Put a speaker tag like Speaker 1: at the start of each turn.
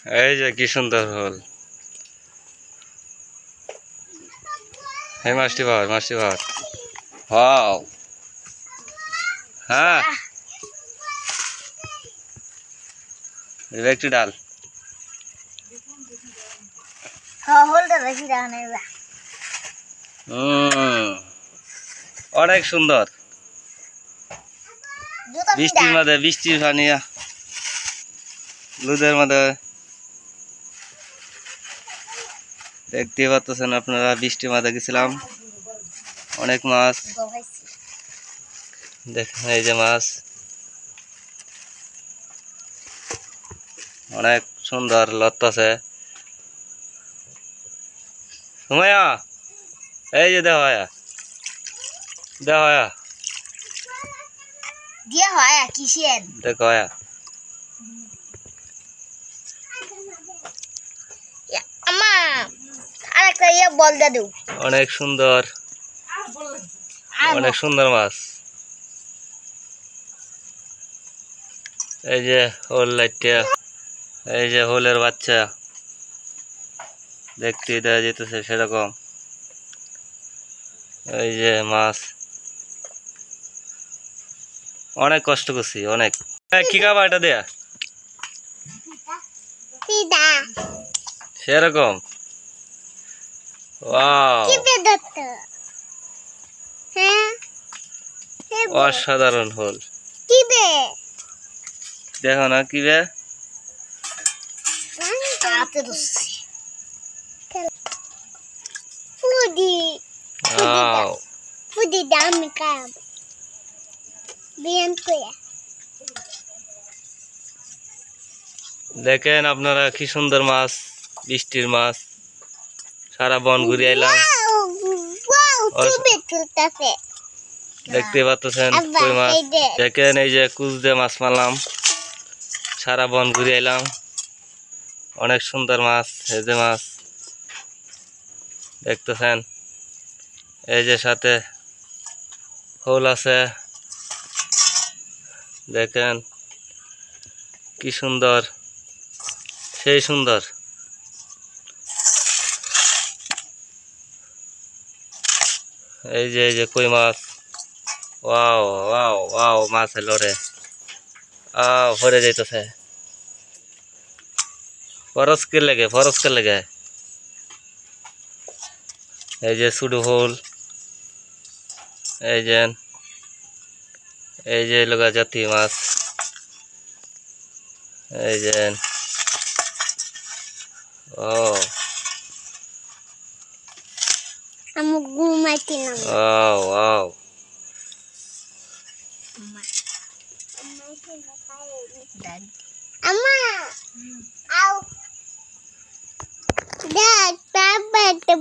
Speaker 1: এই যে কি সুন্দর হল। এই মাছটি ভার ওয়াও। হ্যাঁ একটু ডাল অনেক সুন্দর। বৃষ্টির পানি লুদের মধ্যে দেখতে পাচ্ছেন আপনারা, বৃষ্টির মাঝে গেছিলাম, অনেক মাছ দেখেন। এই যে মাছ অনেক সুন্দর লড়তেছে। সুমাইয়া এই যে দেখো দেখো অনেক সুন্দর, অনেক সুন্দর মাছ। এই যে হোল লাইটটা, এই যে হোলের বাচ্চা দেখতে দেওয়া যেতেছে সেরকম। এই যে মাছ অনেক কষ্ট করছি, অনেক। কি খাবা এটা দেয়া সেরকম। অসাধারণ হোল, দেখো না কি বে। দেখেন আপনারা কি সুন্দর মাছ, বৃষ্টির মাছ। সারা বন ঘুরে এলাম, দেখতে পাচ্ছেন কই মাছ। দেখেন এই যে কুচ দিয়ে মাছ মারলাম, সারা বন ঘুরে এলাম, অনেক সুন্দর মাছ। এই যে মাছ দেখতেছেন, এই যে সাথে হোল আছে, দেখেন কি সুন্দর, সেই সুন্দর। এই যে কই মাছ, ওয়াও ওয়াও ওয়াও, মাছ এলো রে, ভরে যাইতেছে। ফরসকে লেগে এই যে সুডু হোল, এই যে লগা জাতি মাছ, এই যে ও wow wow.
Speaker 2: Dad, Papa, the